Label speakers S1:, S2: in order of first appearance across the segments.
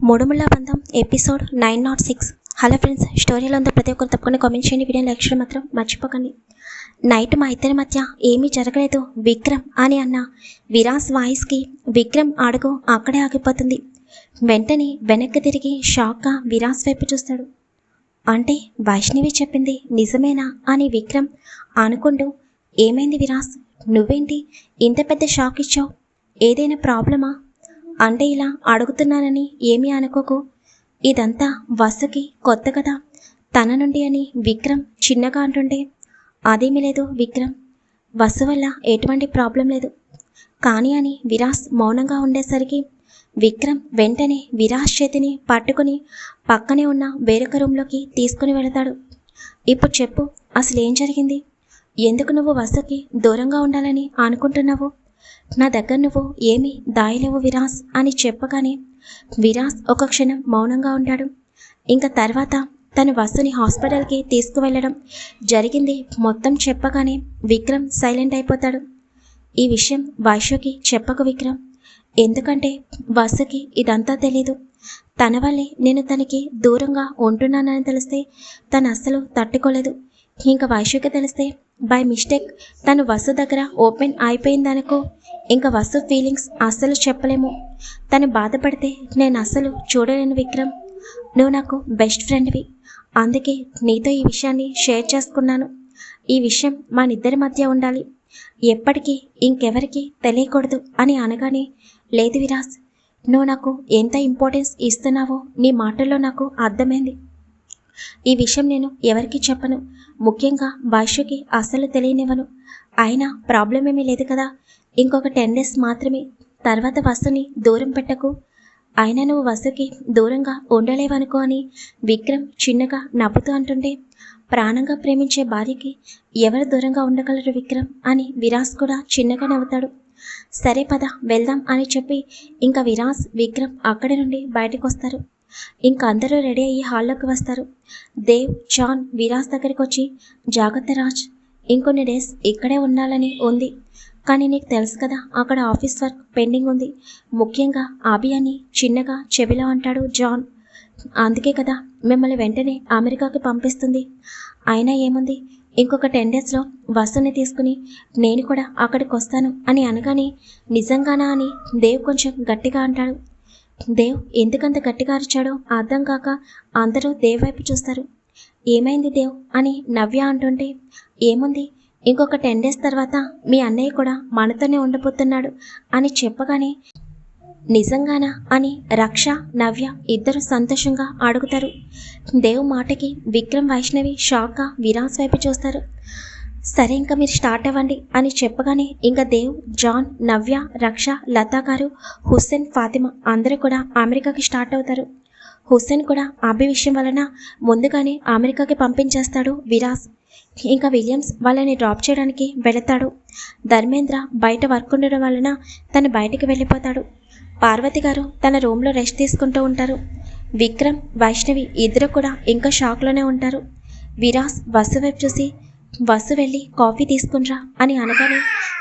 S1: మూడుముళ్ళ బంధం episode 906. Hello friends, స్టోరీలో ఉందో ప్రతి ఒక్కరు తప్పకుండా కామెంట్ చేయండి. వీడియో లైక్ చేయడం మాత్రం మర్చిపోకండి. నైట్ మా ఇద్దరి మధ్య ఏమీ జరగలేదు విక్రమ్ అని అన్న విరాస్ వాయిస్కి విక్రమ్ అడుగు అక్కడే ఆగిపోతుంది. వెంటనే వెనక్కి తిరిగి షాక్గా విరాస్ వైపు చూస్తాడు. అంటే వైష్ణవి చెప్పింది నిజమేనా అని విక్రమ్ అనుకుంటూ, ఏమైంది విరాస్, నువ్వేంటి ఇంత పెద్ద షాక్ ఇచ్చావు? ఏదైనా ప్రాబ్లమా? అంటే ఇలా అడుగుతున్నానని ఏమీ అనుకోకు, ఇదంతా వసుకి కొత్త కదా తన నుండి అని విక్రమ్ చిన్నగా అంటుంటే, అదేమీ లేదు విక్రమ్, వసు వల్ల ఎటువంటి ప్రాబ్లం లేదు కానీ అని విరాస్ మౌనంగా ఉండేసరికి విక్రమ్ వెంటనే విరాస్ చేతిని పట్టుకుని పక్కనే ఉన్న వేరొక రూమ్లోకి తీసుకుని వెళతాడు. ఇప్పుడు చెప్పు, అసలు ఏం జరిగింది? ఎందుకు నువ్వు వసుకి దూరంగా ఉండాలని అనుకుంటున్నావు? నా దగ్గర నువ్వు ఏమీ దాయలేవు విరాస్ అని చెప్పగానే విరాస్ ఒక క్షణం మౌనంగా ఉంటాడు. ఇంకా తర్వాత తను వసుని హాస్పిటల్కి తీసుకువెళ్ళడం జరిగింది మొత్తం చెప్పగానే విక్రమ్ సైలెంట్ అయిపోతాడు. ఈ విషయం వైశ్యకి చెప్పకు విక్రమ్, ఎందుకంటే వసుకి ఇదంతా తెలీదు. తన వల్లే నేను తనకి దూరంగా ఉంటున్నానని తెలిస్తే తను అస్సలు తట్టుకోలేదు. ఇంకా వైశ్యకి తెలిస్తే బై మిస్టేక్ తను వసు దగ్గర ఓపెన్ అయిపోయిందనుకో, ఇంకా వసు ఫీలింగ్స్ అస్సలు చెప్పలేము. తను బాధపడితే నేను అస్సలు చూడలేను విక్రమ్. నువ్వు నాకు బెస్ట్ ఫ్రెండ్వి, అందుకే నీతో ఈ విషయాన్ని షేర్ చేసుకున్నాను. ఈ విషయం మనిద్దరి మధ్య ఉండాలి, ఎప్పటికీ ఇంకెవరికి తెలియకూడదు అని అనగానే, లేదు విరాస్, నువ్వు నాకు ఎంత ఇంపార్టెన్స్ ఇస్తున్నావో నీ మాటల్లో నాకు అర్థమైంది. ఈ విషయం నేను ఎవరికి చెప్పను, ముఖ్యంగా వైశ్యకి అస్సలు తెలియనివ్వను. అయినా ప్రాబ్లం ఏమీ లేదు కదా, ఇంకొక 10 days మాత్రమే, తర్వాత వసుని దూరం పెట్టకు. అయినా నువ్వు వసుకి దూరంగా ఉండలేవనుకో అని విక్రమ్ చిన్నగా నవ్వుతూ అంటుంటే, ప్రాణంగా ప్రేమించే భార్యకి ఎవరు దూరంగా ఉండగలరు విక్రమ్ అని విరాస్ కూడా చిన్నగా నవ్వుతాడు. సరే పద వెళ్దాం అని చెప్పి ఇంకా విరాస్ విక్రమ్ అక్కడి నుండి బయటకు వస్తారు. ఇంకా అందరూ రెడీ అయ్యి హాల్లోకి వస్తారు. దేవ్ జాన్ విరాస్ దగ్గరికి వచ్చి, జాగ్రత్త రాజ్, ఇంకొన్ని డేస్ ఇక్కడే ఉండాలని ఉంది, కానీ నీకు తెలుసు కదా అక్కడ ఆఫీస్ వర్క్ పెండింగ్ ఉంది, ముఖ్యంగా అభి అని చిన్నగా చెవిలో అంటాడు జాన్. అందుకే కదా మిమ్మల్ని వెంటనే అమెరికాకి పంపిస్తుంది. అయినా ఏముంది, ఇంకొక 10 daysలో వసుని తీసుకుని నేను కూడా అక్కడికి వస్తాను అని అనగానే, నిజంగానా అని దేవ్ కొంచెం గట్టిగా అంటాడు. దేవ్ ఎందుకంత గట్టిగా అరిచాడో అర్థం కాక అందరూ దేవ్ వైపు చూస్తారు. ఏమైంది దేవ్ అని నవ్య అంటుంటే, ఏముంది, ఇంకొక 10 days తర్వాత మీ అన్నయ్య కూడా మనతోనే ఉండబోతున్నాడు అని చెప్పగానే, నిజంగానా అని రక్ష నవ్య ఇద్దరు సంతోషంగా అడుగుతారు. దేవ్ మాటకి విక్రమ్ వైష్ణవి షాక్గా విరాస్ వైపు చూస్తారు. సరే ఇంకా మీరు స్టార్ట్ అవ్వండి అని చెప్పగానే ఇంకా దేవ్, జాన్, నవ్య, రక్ష, లతా గారు, హుస్సేన్, ఫాతిమా అందరూ కూడా అమెరికాకి స్టార్ట్ అవుతారు. హుస్సేన్ కూడా అభి విషయం వలన ముందుగానే అమెరికాకి పంపించేస్తాడు విరాస్. ఇంకా విలియమ్స్ వాళ్ళని డ్రాప్ చేయడానికి వెళతాడు. ధర్మేంద్ర బయట వర్క్ ఉండడం వలన తను బయటికి వెళ్ళిపోతాడు. పార్వతి గారు తన రూమ్లో రెస్ట్ తీసుకుంటూ ఉంటారు. విక్రమ్, వైష్ణవి ఇద్దరు కూడా ఇంకా షాక్లోనే ఉంటారు. విరాస్ వసు వైపు చూసి, వసు వెళ్ళి కాఫీ తీసుకునిరా అని అనగానే,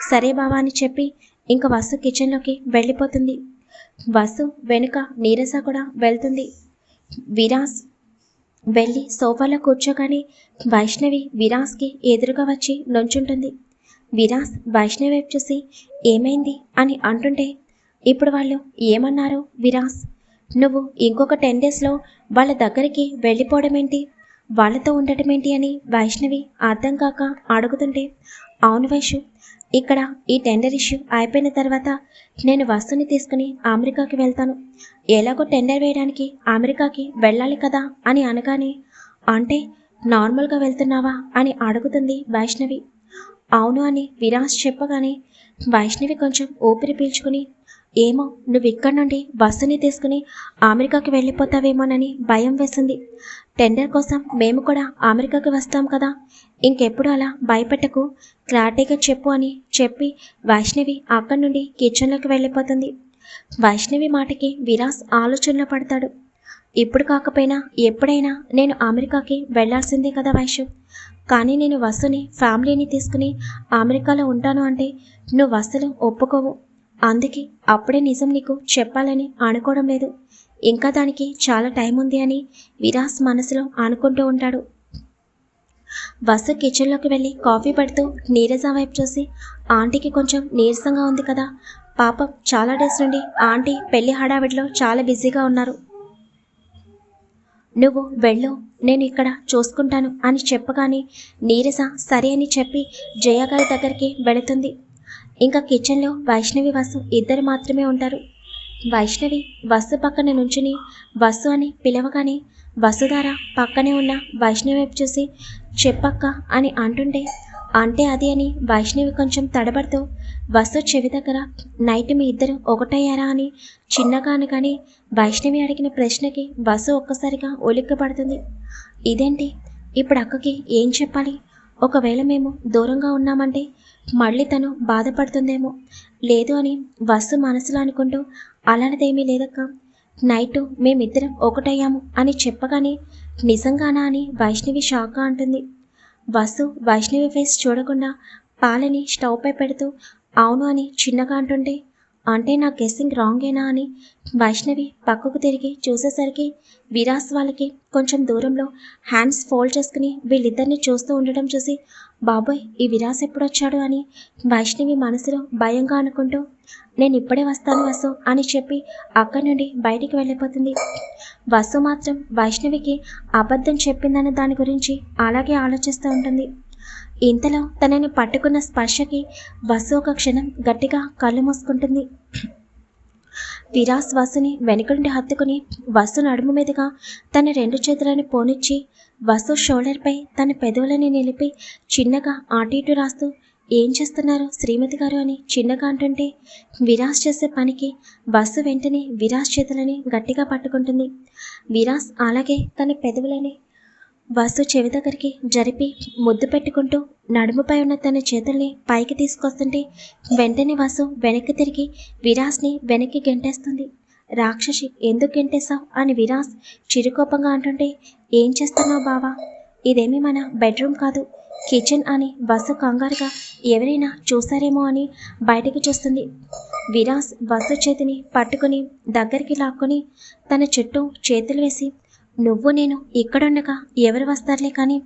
S1: సరే బావా అని చెప్పి ఇంకా వసు కిచెన్లోకి వెళ్ళిపోతుంది. వసు వెనుక నీరస కూడా వెళ్తుంది. విరాస్ వెళ్ళి సోఫాలో కూర్చోగానే వైష్ణవి విరాస్కి ఎదురుగా వచ్చి నుంచుంటుంది. విరాస్ వైష్ణవి వైపు చూసి, ఏమైంది అని అంటుంటే, ఇప్పుడు వాళ్ళు ఏమన్నారు విరాస్, నువ్వు ఇంకొక 10 daysలో వాళ్ళ దగ్గరికి వెళ్ళిపోవడం ఏంటి, వాళ్ళతో ఉండటం ఏంటి అని వైష్ణవి అర్థం కాక అడుగుతుంటే, అవును వైషు, ఇక్కడ ఈ టెండర్ ఇష్యూ అయిపోయిన తర్వాత నేను వస్తుని తీసుకుని అమెరికాకి వెళ్తాను, ఎలాగో టెండర్ వేయడానికి అమెరికాకి వెళ్ళాలి కదా అని అనగానే, అంటే నార్మల్గా వెళ్తున్నావా అని అడుగుతుంది వైష్ణవి. అవును అని విరాస్ చెప్పగానే వైష్ణవి కొంచెం ఊపిరి పీల్చుకుని, ఏమో నువ్వు ఇక్కడ నుండి వసుని తీసుకుని అమెరికాకి వెళ్ళిపోతావేమోనని భయం వేసింది. టెండర్ కోసం మేము కూడా అమెరికాకి వస్తాం కదా, ఇంకెప్పుడు అలా భయపెట్టకు, క్లారిటీగా చెప్పు అని చెప్పి వైష్ణవి అక్కడి నుండి కిచెన్లోకి వెళ్ళిపోతుంది. వైష్ణవి మాటకి విరాస్ ఆలోచనలో పడతాడు. ఇప్పుడు కాకపోయినా ఎప్పుడైనా నేను అమెరికాకి వెళ్లాల్సిందే కదా వైషు, కానీ నేను వసుని ఫ్యామిలీని తీసుకుని అమెరికాలో ఉంటాను అంటే నువ్వు అసలు ఒప్పుకోవు, అందుకే అప్పుడే నిజం నీకు చెప్పాలని అనుకోవడం లేదు. ఇంకా దానికి చాలా టైం ఉంది అని విరాస్ మనసులో అనుకుంటూ ఉంటాడు. వసు కిచెన్లోకి వెళ్ళి కాఫీ పెడుతూ నీరజ వైపు చూసి, ఆంటీకి కొంచెం నీరసంగా ఉంది కదా, పాపం చాలా డేస్ నుండి ఆంటీ పెళ్లి హడావిడిలో చాలా బిజీగా ఉన్నారు. నువ్వు వెళ్ళు, నేను ఇక్కడ చూసుకుంటాను అని చెప్పగానే నీరజ సరే అని చెప్పి జయ గారి దగ్గరికి వెళుతుంది. ఇంకా కిచెన్లో వైష్ణవి వసు ఇద్దరు మాత్రమే ఉంటారు. వైష్ణవి వసు పక్కన నుంచుని వసు అని పిలవగానే వసుధార పక్కనే ఉన్న వైష్ణవి వైపు చూసి చెప్పక్క అని అంటుంటే, అంటే అది అని వైష్ణవి కొంచెం తడబడుతూ వసు చెవి దగ్గర నైట్ మీ ఇద్దరు ఒకటయ్యారా అని చిన్నగా అనగానే వైష్ణవి అడిగిన ప్రశ్నకి వసు ఒక్కసారిగా ఉలిక్కిపడుతుంది. ఇదేంటి, ఇప్పుడు అక్కకి ఏం చెప్పాలి? ఒకవేళ మేము దూరంగా ఉన్నామంటే మళ్ళీ తను బాధపడుతుందేమో, లేదు అని వసు మనసులో అనుకుంటూ, అలాంటిదేమీ లేదక్క, నైటు మేమిద్దరం ఒకటయ్యాము అని చెప్పగానే నిజంగానా అని వైష్ణవి షాక్గా అంటుంది. వసు వైష్ణవి ఫేస్ చూడకుండా పాలని స్టవ్ పై పెడుతూ అవును అని చిన్నగా అంటుంటే, అంటే నా గెస్సింగ్ రాంగేనా అని వైష్ణవి పక్కకు తిరిగి చూసేసరికి విరాస్ వాళ్ళకి కొంచెం దూరంలో హ్యాండ్స్ ఫోల్డ్ చేసుకుని వీళ్ళిద్దరిని చూస్తూ ఉండడం చూసి, బాబోయ్ ఈ విరాస్ ఎప్పుడొచ్చాడు అని వైష్ణవి మనసులో భయంగా అనుకుంటూ, నేను ఇప్పుడే వస్తాను వసు అని చెప్పి అక్కడి నుండి బయటికి వెళ్ళిపోతుంది. వసు మాత్రం వైష్ణవికి అబద్ధం చెప్పిందన్న దాని గురించి అలాగే ఆలోచిస్తూ ఉంటుంది. ఇంతలో తనని పట్టుకున్న స్పర్శకి వసు ఒక క్షణం గట్టిగా కళ్ళు మూసుకుంటుంది. విరాస్ వసుని వెనుక నుండి హత్తుకుని వసు నడుము మీదుగా తన రెండు చేతులను పోనిచ్చి వసు షోల్డర్పై తన పెదవులని నిలిపి చిన్నగా అటు ఇటు రాస్తూ, ఏం చేస్తున్నారు శ్రీమతి గారు అని చిన్నగా అంటుంటే విరాస్ చేసే పనికి వసు వెంటనే విరాస్ చేతులని గట్టిగా పట్టుకుంటుంది. విరాస్ అలాగే తన పెదవులని వసు చెవి దగ్గరికి జరిపి ముద్దు పెట్టుకుంటూ నడుముపై ఉన్న తన చేతుల్ని పైకి తీసుకొస్తుంటే వెంటనే వసు వెనక్కి తిరిగి విరాస్ని వెనక్కి గెంటేస్తుంది. రాక్షసి, ఎందుకు గెంటేశావు అని విరాస్ చిరుకోపంగా అంటుంటే, ఏం చేస్తున్నావు బావా, ఇదేమీ మన బెడ్రూమ్ కాదు, కిచెన్ అని వసు కంగారుగా ఎవరైనా చూసారేమో అని బయటికి చూస్తుంది. విరాస్ వసు చేతిని పట్టుకుని దగ్గరికి లాక్కొని తన చుట్టూ చేతులు వేసి, నువ్వు నేను ఇక్కడుండగా ఎవరు వస్తారులే కానీ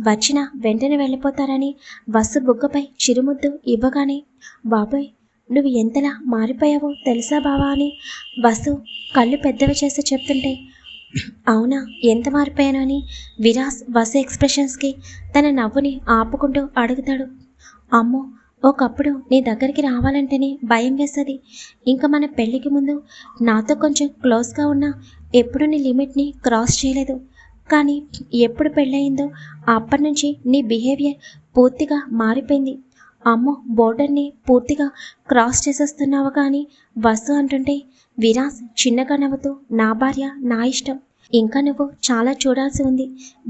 S1: వచ్చిన వెంటనే వెళ్ళిపోతారని వసు బుగ్గపై చిరుముద్దు ఇవ్వగానే, బాబోయ్ నువ్వు ఎంతలా మారిపోయావో తెలుసా బావా అని వసు కళ్ళు పెద్దవి చేసి చెప్తుంటే, అవునా ఎంత మారిపోయాను అని విరాస్ వసు ఎక్స్ప్రెషన్స్కి తన నవ్వుని ఆపుకుంటూ అడుగుతాడు. అమ్మో, ఒకప్పుడు నీ దగ్గరికి రావాలంటేనే భయం వేస్తుంది, ఇంకా మన పెళ్ళికి ముందు నాతో కొంచెం క్లోజ్గా ఉన్నా ఎప్పుడు నీ లిమిట్ని క్రాస్ చేయలేదు, కానీ ఎప్పుడు పెళ్ళయిందో అప్పటి నుంచి నీ బిహేవియర్ పూర్తిగా మారిపోయింది, అమ్మో బోర్డర్ని పూర్తిగా క్రాస్ చేసేస్తున్నావు కానీ వసు అంటుంటే విరాస్ చిన్నగా నవ్వుతూ, నా భార్య నా ఇష్టం, ఇంకా నువ్వు చాలా చూడాల్సి ఉంది,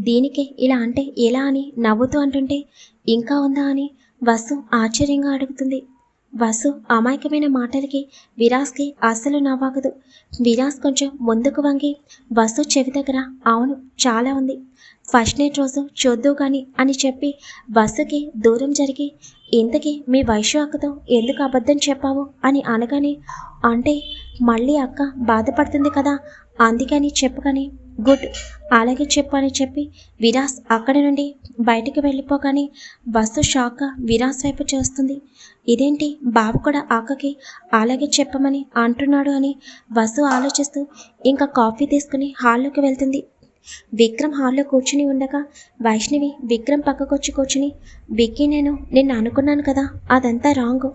S1: దీనికే ఇలా అంటే ఎలా అని నవ్వుతూ అంటుంటే, ఇంకా ఉందా అని వసు ఆశ్చర్యంగా అడుగుతుంది. వసు అమాయకమైన మాటలకి విరాస్కి అస్సలు నవ్వాగదు. విరాస్ కొంచెం ముందుకు వంగి వసు చెవి దగ్గర, అవును చాలా ఉంది, ఫస్ట్ నైట్ రోజు చూద్దు కానీ అని చెప్పి వసుకి దూరం జరిగి, ఇంతకీ మీ వైశ్య అక్కతో ఎందుకు అబద్ధం చెప్పావు అని అనగానే, అంటే మళ్ళీ అక్క బాధపడుతుంది కదా అందుకని చెప్పగానే, గుడ్ అలాగే చెప్పు అని చెప్పి విరాస్ అక్కడి నుండి బయటికి వెళ్ళిపోగానే వసు షాక్గా విరాస్ వైపు చూస్తుంది. ఇదేంటి బాబు కూడా అక్కకి అలాగే చెప్పమని అంటున్నాడు అని వసు ఆలోచిస్తూ ఇంకా కాఫీ తీసుకుని హాల్లోకి వెళ్తుంది. విక్రమ్ హాల్లో కూర్చుని ఉండగా వైష్ణవి విక్రమ్ పక్కకొచ్చి కూర్చుని, విక్కీ నేను నిన్ను అనుకున్నాను కదా అదంతా రాంగ్,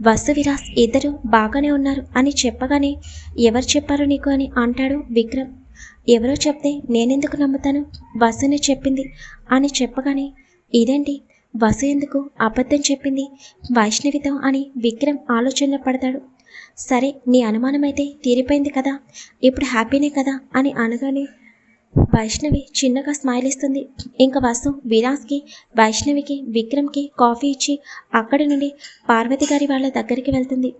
S1: వసు విరాస్ ఇద్దరు బాగానే ఉన్నారు అని చెప్పగానే, ఎవరు చెప్పారు నీకు అని అంటాడు విక్రమ్. ఎవరో చెప్తే నేనెందుకు నమ్ముతాను, వసుని చెప్పింది అని చెప్పగానే, ఇదేంటి వసు ఎందుకు అబద్ధం చెప్పింది వైష్ణవితో అని విక్రమ్ ఆలోచనలో పడతాడు. సరే నీ అనుమానమైతే తీరిపోయింది కదా, ఇప్పుడు హ్యాపీనే కదా అని అనగానే వైష్ణవి చిన్నగా స్మైల్ ఇస్తుంది. ఇంకా వసు విరాస్కి వైష్ణవికి విక్రమ్కి కాఫీ ఇచ్చి అక్కడి నుండి పార్వతి గారి వాళ్ళ దగ్గరికి వెళ్తుంది.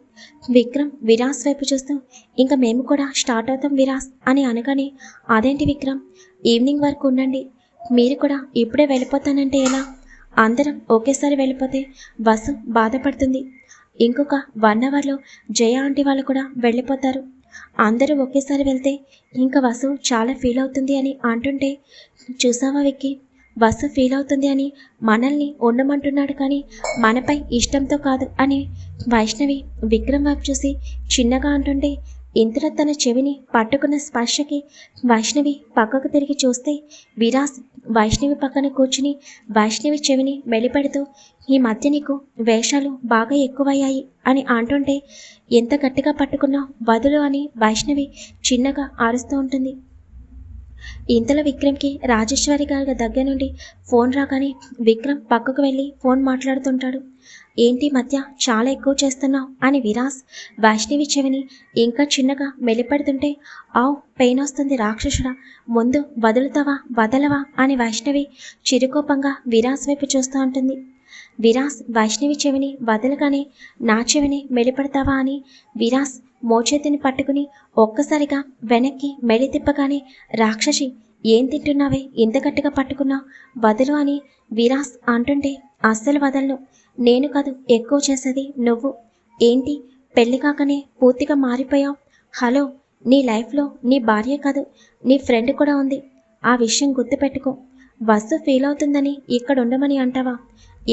S1: విక్రమ్ విరాస్ వైపు చూస్తూ, ఇంకా మేము కూడా స్టార్ట్ అవుతాం విరాస్ అని అనగానే, అదేంటి విక్రమ్ ఈవినింగ్ వరకు ఉండండి, మీరు కూడా ఇప్పుడే వెళ్ళిపోతానంటే ఎలా, అందరం ఒకేసారి వెళ్ళిపోతే వసు బాధపడుతుంది, ఇంకొక 1 అవర్లో జయ ఆంటీ వాళ్ళు కూడా వెళ్ళిపోతారు, అందరూ ఒకేసారి వెళ్తే ఇంకా వసు చాలా ఫీల్ అవుతుంది అని అంటుంటే, చూసావా విక్కీ, వసు ఫీల్ అవుతుంది అని మనల్ని ఉండమంటున్నాడు కానీ మనపై ఇష్టంతో కాదు అని వైష్ణవి విక్రమ్ వైపు చూసి చిన్నగా అంటుంటే, ఇంతలో తన చెవిని పట్టుకున్న స్పర్శకి వైష్ణవి పక్కకు తిరిగి చూస్తే విరాస్ వైష్ణవి పక్కన కూర్చుని వైష్ణవి చెవిని మెలిపెడుతూ, ఈ మధ్య నీకు వేషాలు బాగా ఎక్కువయ్యాయి అని అంటుంటే, ఎంత గట్టిగా పట్టుకున్నా వదులు అని వైష్ణవి చిన్నగా అరుస్తూ ఉంటుంది. ఇంతలో విక్రమ్కి రాజేశ్వరి గారి దగ్గర నుండి ఫోన్ రాగానే విక్రమ్ పక్కకు వెళ్ళి ఫోన్ మాట్లాడుతుంటాడు. ఏంటి మధ్య చాలా ఎక్కువ చేస్తున్నావు అని విరాస్ వైష్ణవి చెవిని ఇంకా చిన్నగా మెలిపెడుతుంటే, ఆవ్ పెయిన్ వస్తుంది రాక్షసుడా, ముందు వదులుతావా వదలవా అని వైష్ణవి చిరుకోపంగా విరాస్ వైపు చూస్తూ ఉంటుంది. విరాస్ వైష్ణవి చెవిని వదలగానే నా చెవిని మెలిపెడతావా అని విరాస్ మోచేతిని పట్టుకుని ఒక్కసారిగా వెనక్కి మెలి తిప్పగానే, రాక్షసి ఏం తింటున్నావే ఇంత గట్టిగా పట్టుకున్నావు, వదులు అని విరాస్ అంటుంటే, అస్సలు వదలను, నేను కాదు ఎక్కువ చేసేది నువ్వు, ఏంటి పెళ్లి కాకనే పూర్తిగా మారిపోయావు, హలో నీ లైఫ్లో నీ భార్య కాదు నీ ఫ్రెండ్ కూడా ఉంది, ఆ విషయం గుర్తుపెట్టుకో, వస్తు ఫీల్ అవుతుందని ఇక్కడ ఉండమని అంటావా,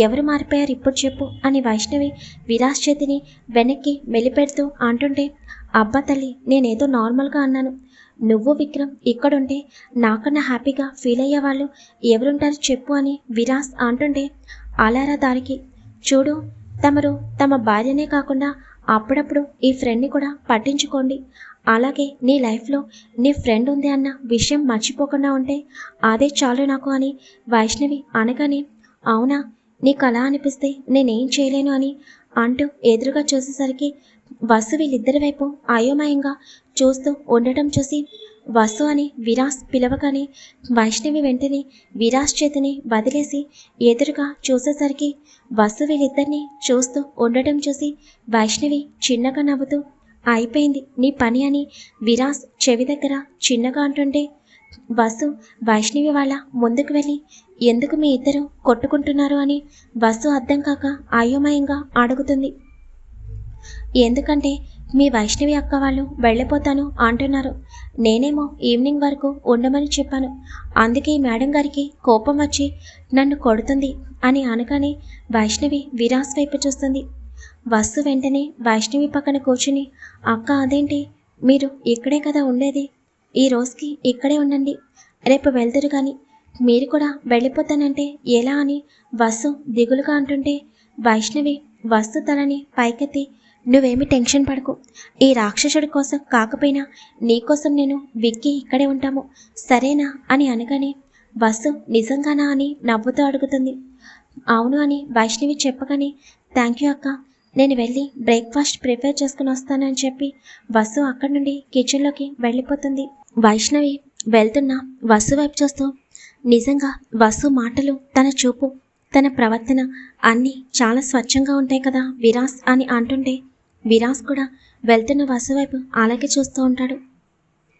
S1: ఎవరు మారిపోయారు ఇప్పుడు చెప్పు అని వైష్ణవి విరాస్ చేతిని వెనక్కి మెలిపెడుతూ అంటుంటే, అబ్బా తల్లి నేనేదో నార్మల్గా అన్నాను, నువ్వు విక్రమ్ ఇక్కడుంటే నాకన్నా హ్యాపీగా ఫీల్ అయ్యే వాళ్ళు ఎవరుంటారు చెప్పు అని విరాస్ అంటుంటే, అలారా దారికి చూడు, తమరు తమ భార్యనే కాకుండా అప్పుడప్పుడు ఈ ఫ్రెండ్ని కూడా పట్టించుకోండి, అలాగే నీ లైఫ్లో నీ ఫ్రెండ్ ఉంది అన్న విషయం మర్చిపోకుండా ఉంటే అదే చాలు నాకు అని వైష్ణవి అనగానే, అవునా నీకు అలా అనిపిస్తే నేనేం చేయలేను అని అంటూ ఎదురుగా చూసేసరికి వసు వీళ్ళిద్దరి వైపు అయోమయంగా చూస్తూ ఉండటం చూసి వసు అని విరాస్ పిలవగానే వైష్ణవి వెంటనే విరాస్ చేతిని వదిలేసి ఎదురుగా చూసేసరికి వసు వీళ్ళిద్దరిని చూస్తూ ఉండటం చూసి వైష్ణవి చిన్నగా నవ్వుతూ, అయిపోయింది నీ పని అని విరాస్ చెవి దగ్గర చిన్నగా అంటుంటే, వసు వైష్ణవి వాళ్ళ ముందుకు వెళ్ళి, ఎందుకు మీ ఇద్దరు కొట్టుకుంటున్నారు అని వసు అర్థం కాక అయోమయంగా అడుగుతుంది. ఎందుకంటే మీ వైష్ణవి అక్క వాళ్ళు వెళ్ళిపోతాను అంటున్నారు, నేనేమో ఈవినింగ్ వరకు ఉండమని చెప్పాను, అందుకే మేడం గారికి కోపం వచ్చి నన్ను కొడుతుంది అని అనగానే వైష్ణవి విరాస్ వైపు చూస్తుంది. వసు వెంటనే వైష్ణవి పక్కన కూర్చుని, అక్క అదేంటి, మీరు ఇక్కడే కదా ఉండేది, ఈ రోజుకి ఇక్కడే ఉండండి, రేపు వెళ్తురు కానీ మీరు కూడా వెళ్ళిపోతానంటే ఎలా అని వసు దిగులుగా అంటుంటే, వైష్ణవి వసు తలని పైకెత్తి, నువ్వేమి టెన్షన్ పడకు, ఈ రాక్షసుడి కోసం కాకపోయినా నీకోసం నేను విక్కీ ఇక్కడే ఉంటాము సరేనా అని అనగానే వసు నిజంగానా అని నవ్వుతూ అడుగుతుంది. అవును అని వైష్ణవి చెప్పగానే, థ్యాంక్ యూ అక్క, నేను వెళ్ళి బ్రేక్ఫాస్ట్ ప్రిపేర్ చేసుకుని వస్తానని చెప్పి వసు అక్కడి నుండి కిచెన్లోకి వెళ్ళిపోతుంది. వైష్ణవి వెళ్తున్న వసు వైపు చూస్తూ, నిజంగా వసు మాటలు, తన చూపు, తన ప్రవర్తన అన్నీ చాలా స్వచ్ఛంగా ఉంటాయి కదా విరాస్ అని అంటుంటే విరాస్ కూడా వెళ్తున్న వసు వైపు అలాగే చూస్తూ ఉంటాడు.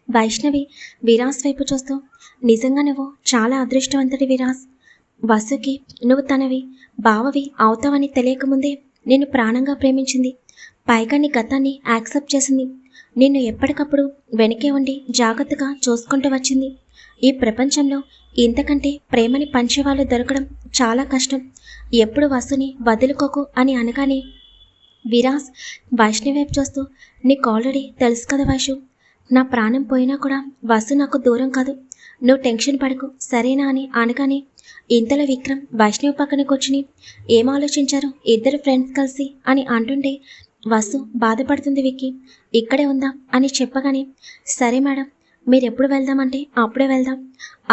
S1: వైష్ణవి విరాస్ వైపు చూస్తూ, నిజంగా నువ్వు చాలా అదృష్టవంతుడి విరాస్, వసుకి నువ్వు తనవి బావవి అవుతావని తెలియకముందే నిన్ను ప్రాణంగా ప్రేమించింది, పైగా నీ గతాన్ని యాక్సెప్ట్ చేసింది, నిన్ను ఎప్పటికప్పుడు వెనకే ఉండి జాగ్రత్తగా చూసుకుంటూ వచ్చింది, ఈ ప్రపంచంలో ఇంతకంటే ప్రేమని పంచేవాళ్ళు దొరకడం చాలా కష్టం, ఎప్పుడు వసుని వదులుకోకు అని అనగానే విరాస్ వైష్ణవి వైపు చూస్తూ, నీకు ఆల్రెడీ తెలుసు కదా వైషు, నా ప్రాణం పోయినా కూడా వసు నాకు దూరం కాదు, నువ్వు టెన్షన్ పడకు సరేనా అని అనగానే ఇంతలో విక్రమ్ వైష్ణవి పక్కన కూర్చుని, ఏం ఆలోచించారు ఇద్దరు ఫ్రెండ్స్ కలిసి అని అంటుంటే వసు బాధపడుతుంది, విక్కీ ఇక్కడే ఉందాం అని చెప్పగానే, సరే మేడం మీరు ఎప్పుడు వెళ్దామంటే అప్పుడే వెళ్దాం,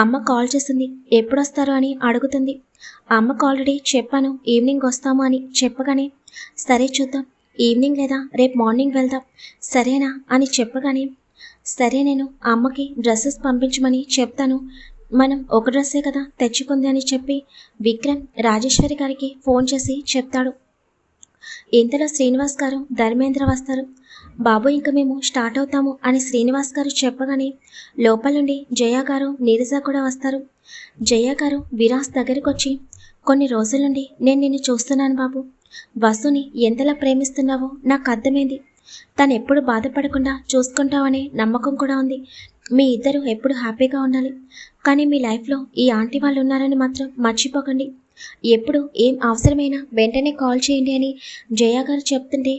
S1: అమ్మ కాల్ చేసింది ఎప్పుడు వస్తారు అని అడుగుతుంది, అమ్మకు ఆల్రెడీ చెప్పాను ఈవినింగ్ వస్తాము అని చెప్పగానే, సరే చూద్దాం ఈవినింగ్ లేదా రేపు మార్నింగ్ వెళ్దాం సరేనా అని చెప్పగానే, సరే నేను అమ్మకి డ్రెస్సెస్ పంపించమని చెప్తాను, మనం ఒక డ్రెస్సే కదా తెచ్చుకుంది అని చెప్పి విక్రమ్ రాజేశ్వరి గారికి ఫోన్ చేసి చెప్తాడు. ఇంతలో శ్రీనివాస్ గారు ధర్మేంద్ర వస్తారు. బాబు ఇంక మేము స్టార్ట్ అవుతాము అని శ్రీనివాస్ గారు చెప్పగానే లోపల నుండి జయ గారు నీరజ కూడా వస్తారు. జయ గారు విరాస్ దగ్గరికి వచ్చి, కొన్ని రోజుల నుండి నేను నిన్ను చూస్తున్నాను బాబు, వసుని ఎంతలా ప్రేమిస్తున్నావో నాకు అర్థమైంది, తను ఎప్పుడు బాధపడకుండా చూసుకుంటావనే నమ్మకం కూడా ఉంది. మీ ఇద్దరు ఎప్పుడు హ్యాపీగా ఉండాలి. కానీ మీ లైఫ్లో ఈ ఆంటీ వాళ్ళు ఉన్నారని మాత్రం మర్చిపోకండి. ఎప్పుడు ఏం అవసరమైనా వెంటనే కాల్ చేయండి అని జయ గారు చెప్తుంటే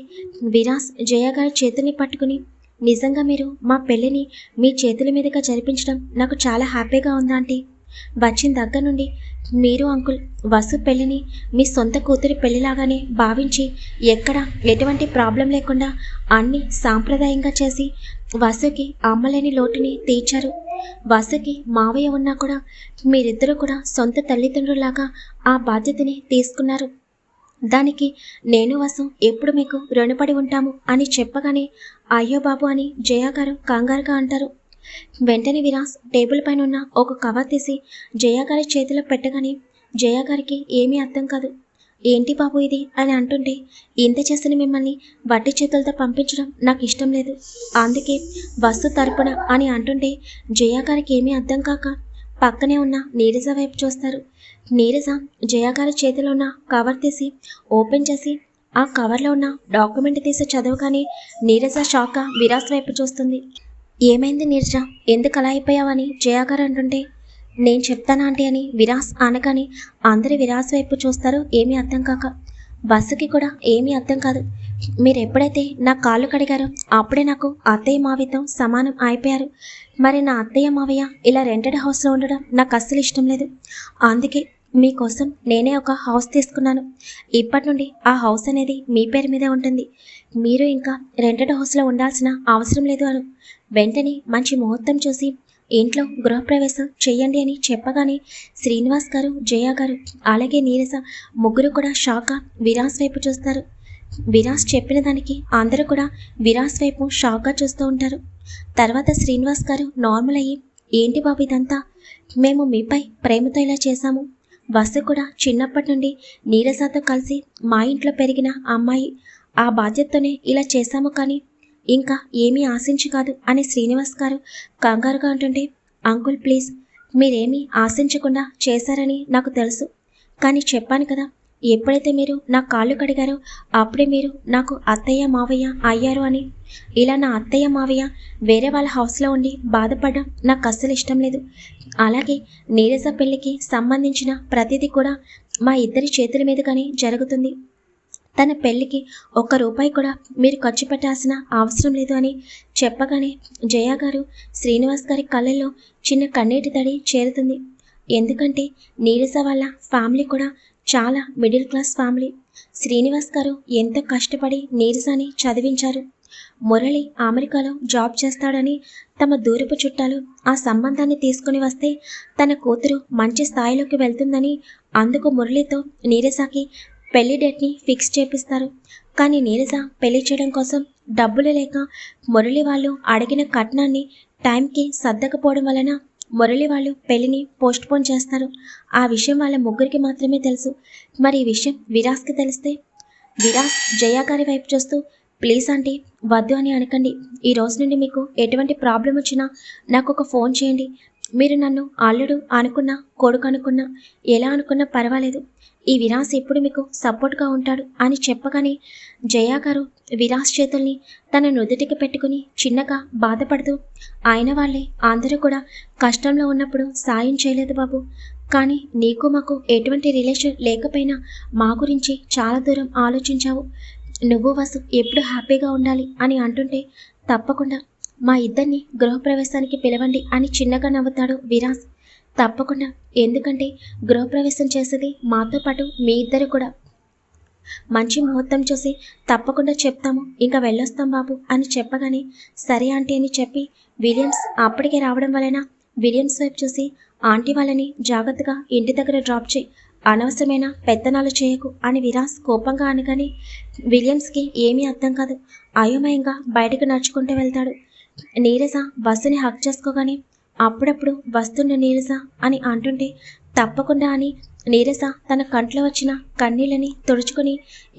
S1: విరాస్ జయ గారి చేతుల్ని పట్టుకుని, నిజంగా మీరు మా పెళ్ళిని మీ చేతుల మీదుగా జరిపించడం నాకు చాలా హ్యాపీగా ఉందా ఆంటీ. వచ్చిన దగ్గర నుండి మీరు అంకుల్ వసు పెళ్ళిని మీ సొంత కూతురి పెళ్లిలాగానే భావించి ఎక్కడ ఎటువంటి ప్రాబ్లం లేకుండా అన్ని సాంప్రదాయంగా చేసి వసుకి అమ్మలేని లోటుని తీర్చారు. వసుకి మావయ్య ఉన్నా కూడా మీరిద్దరూ కూడా సొంత తల్లిదండ్రులాగా ఆ బాధ్యతని తీసుకున్నారు. దానికి నేను వసు ఎప్పుడు మీకు రుణపడి ఉంటాము అని చెప్పగానే అయ్యో బాబు అని జయ గారు కంగారుగా అంటారు. వెంటనే విరాస్ టేబుల్ పైన ఉన్న ఒక కవర్ తీసి జయ గారి చేతిలో పెట్టగానే జయ గారికి ఏమీ అర్థం కాదు. ఏంటి బాబు ఇది అని అంటుంటే, ఇంత చేసిన మిమ్మల్ని వట్టి చేతులతో పంపించడం నాకు ఇష్టం లేదు, అందుకే వస్తు తరపున అని అంటుంటే జయ గారికి ఏమీ అర్థం కాక పక్కనే ఉన్న నీరజ వైపు చూస్తారు. నీరజ జయ గారి చేతిలో ఉన్న కవర్ తీసి ఓపెన్ చేసి ఆ కవర్లో ఉన్న డాక్యుమెంట్ తీసి చదవగానే నీరజ షాక్గా విరాస్ వైపు చూస్తుంది. ఏమైంది నీరజ, ఎందుకు అలా అయిపోయావని జయ గారు అంటుంటే, నేను చెప్తానా ఆంటీ అని విరాస్ అనగానే అందరూ విరాస్ వైపు చూస్తారు ఏమీ అర్థం కాక. బస్సుకి కూడా ఏమీ అర్థం కాదు. మీరు ఎప్పుడైతే నా కాళ్ళు కడిగారో అప్పుడే నాకు అత్తయ్య మావయ్యతో సమానం అయిపోయారు. మరి నా అత్తయ్య మావయ్య ఇలా రెంటెడ్ హౌస్లో ఉండడం నాకు అస్సలు ఇష్టం లేదు. అందుకే మీకోసం నేనే ఒక హౌస్ తీసుకున్నాను. ఇప్పటి నుండి ఆ హౌస్ అనేది మీ పేరు మీదే ఉంటుంది. మీరు ఇంకా రెంటెడ్ హౌస్లో ఉండాల్సిన అవసరం లేదు అను వెంటనే మంచి ముహూర్తం చూసి ఇంట్లో గృహప్రవేశం చెయ్యండి అని చెప్పగానే శ్రీనివాస్ గారు, జయ గారు, అలాగే నీరజ ముగ్గురు కూడా షాక్గా విరాస్ వైపు చూస్తారు. విరాస్ చెప్పిన దానికి అందరూ కూడా విరాస్ వైపు షాక్గా చూస్తూ ఉంటారు. తర్వాత శ్రీనివాస్ గారు నార్మల్ అయ్యి, ఏంటి బాబు ఇదంతా, మేము మీపై ప్రేమతో ఇలా చేశాము. వసు కూడా చిన్నప్పటి నుండి నీరజతో కలిసి మా ఇంట్లో పెరిగిన అమ్మాయి, ఆ బాధ్యతతోనే ఇలా చేశాము, కానీ ఇంకా ఏమీ ఆశించి కాదు అని శ్రీనివాస్ గారు కంగారుగా అంటుంటే, అంకుల్ ప్లీజ్, మీరేమీ ఆశించకుండా చేశారని నాకు తెలుసు, కానీ చెప్పాను కదా, ఎప్పుడైతే మీరు నా కాళ్ళు కడిగారో అప్పుడే మీరు నాకు అత్తయ్య మావయ్య అయ్యారు అని. ఇలా నా అత్తయ్య మావయ్య వేరే వాళ్ళ హౌస్లో ఉండి బాధపడడం నాకు అస్సలు ఇష్టం లేదు. అలాగే నీరజ పెళ్ళికి సంబంధించిన ప్రతిదీ కూడా మా ఇద్దరి చేతుల మీదుగానే జరుగుతుంది. తన పెళ్లికి ₹1 కూడా మీరు ఖర్చు పెట్టాల్సిన అవసరం లేదు అని చెప్పగానే జయ గారు శ్రీనివాస్ గారి కళ్ళల్లో చిన్న కన్నీటి తడి చేరుతుంది. ఎందుకంటే నీరజ వాళ్ళ ఫ్యామిలీ కూడా చాలా మిడిల్ క్లాస్ ఫ్యామిలీ. శ్రీనివాస్ గారు ఎంతో కష్టపడి నీరజని చదివించారు. మురళి అమెరికాలో జాబ్ చేస్తాడని తమ దూరపు చుట్టాలు ఆ సంబంధాన్ని తీసుకుని వస్తే తన కూతురు మంచి స్థాయిలోకి వెళ్తుందని అందుకు మురళితో నీరజకి పెళ్లి డేట్ని ఫిక్స్ చేపిస్తారు. కానీ నీరజ పెళ్లి చేయడం కోసం డబ్బులు లేక మురళి వాళ్ళు అడిగిన కట్నాన్ని టైంకి సర్దకపోవడం వలన మురళి వాళ్ళు పెళ్లిని పోస్ట్పోన్ చేస్తారు. ఆ విషయం వాళ్ళ ముగ్గురికి మాత్రమే తెలుసు. మరి ఈ విషయం విరాస్కి తెలిస్తే? విరాస్ జయ గారి వైపు చూస్తూ, ప్లీజ్ ఆంటీ వద్దు అని అనకండి. ఈ రోజు నుండి మీకు ఎటువంటి ప్రాబ్లం వచ్చినా నాకు ఒక ఫోన్ చేయండి. మీరు నన్ను అల్లుడు అనుకున్నా, కొడుకు అనుకున్నా, ఎలా అనుకున్నా పర్వాలేదు. ఈ విరాస్ ఎప్పుడు మీకు సపోర్ట్గా ఉంటాడు అని చెప్పగానే జయ గారు విరాస్ చేతుల్ని తన నుదుటికి పెట్టుకుని చిన్నగా బాధపడుతూ, ఆయన వాళ్ళే అందరూ కూడా కష్టంలో ఉన్నప్పుడు సాయం చేయలేదు బాబు, కానీ నీకు మాకు ఎటువంటి రిలేషన్ లేకపోయినా మా గురించి చాలా దూరం ఆలోచించావు. నువ్వు వసు ఎప్పుడు హ్యాపీగా ఉండాలి అని అంటుంటే, తప్పకుండా మా ఇద్దరిని గృహప్రవేశానికి పిలవండి అని చిన్నగా నవ్వుతాడు విరాస్. తప్పకుండా, ఎందుకంటే గృహప్రవేశం చేసేది మాతో పాటు మీ ఇద్దరు కూడా. మంచి ముహూర్తం చూసి తప్పకుండా చెప్తాము, ఇంకా వెళ్ళొస్తాం బాబు అని చెప్పగానే సరే ఆంటీ అని చెప్పి విలియమ్స్ అప్పటికే రావడం వలన విలియమ్స్ వైపు చూసి, ఆంటీ వాళ్ళని జాగ్రత్తగా ఇంటి దగ్గర డ్రాప్ చేయి, అనవసరమైన పెత్తనాలు చేయకు అని విరాస్ కోపంగా అనగానే విలియమ్స్కి ఏమీ అర్థం కాదు. అయోమయంగా బయటకు నడుచుకుంటూ వెళ్తాడు. నీరజ బస్సుని హక్ చేసుకోగానే అప్పుడప్పుడు వస్తున్న నీరజ అని అంటుంటే, తప్పకుండా అని నీరజ తన కంట్లో వచ్చిన కన్నీళ్ళని తుడుచుకొని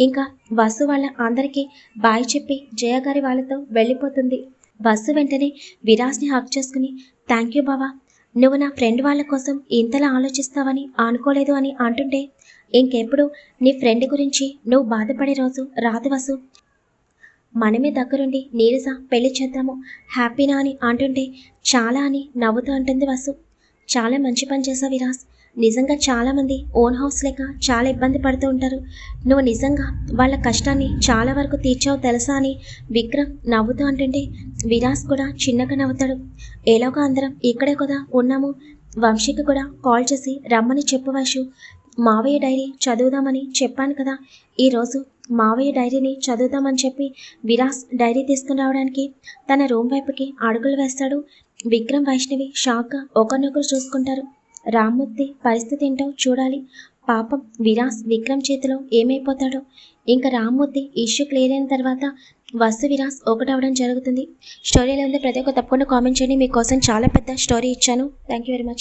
S1: ఇంకా వసు వాళ్ళ అందరికీ బాయ్ చెప్పి జయగారి వాళ్ళతో వెళ్ళిపోతుంది. వసు వెంటనే విరాస్ని హక్ చేసుకుని, థ్యాంక్ యూ బావా, నువ్వు నా ఫ్రెండ్ వాళ్ళ కోసం ఇంతలా ఆలోచిస్తావని అనుకోలేదు అని అంటుంటే, ఇంకెప్పుడు నీ ఫ్రెండ్ గురించి నువ్వు బాధపడే రోజు రాదు వసు. మనమే దగ్గరుండి నీరజ పెళ్లి చేద్దాము హ్యాపీనా అని అంటుంటే చాలా అని నవ్వుతూ అంటుంది వసు. చాలా మంచి పని చేసావు విరాస్. నిజంగా చాలామంది ఓన్ హౌస్ లేక చాలా ఇబ్బంది పడుతూ ఉంటారు. నువ్వు నిజంగా వాళ్ళ కష్టాన్ని చాలా వరకు తీర్చావు తెలుసా అని విక్రమ్ నవ్వుతూ అంటుంటే విరాస్ కూడా చిన్నగా నవ్వుతాడు. ఎలాగో అందరం ఇక్కడే కదా ఉన్నాము. వంశీకి కూడా కాల్ చేసి రమ్మని చెప్పు వైషు. మావయ్య డైరీ చదువుదామని చెప్పాను కదా. ఈరోజు మావయ్య డైరీని చదువుదామని చెప్పి విరాస్ డైరీ తీసుకుని రావడానికి తన రూమ్ వైపుకి అడుగులు వేస్తాడు. విక్రమ్ వైష్ణవి షాక్గా ఒకరినొకరు చూసుకుంటారు. రామ్మూర్తి పరిస్థితి ఏంటో చూడాలి. పాపం విరాస్ విక్రమ్ చేతిలో ఏమైపోతాడో. ఇంకా రామ్మూర్తి ఇష్యూ క్లియర్ అయిన తర్వాత వసు విరాస్ ఒకటవడం జరుగుతుంది. స్టోరీలో ఉంది ప్రతి ఒక్క తప్పకుండా కామెంట్ చేయండి. మీకోసం చాలా పెద్ద స్టోరీ ఇచ్చాను. Thank you very much.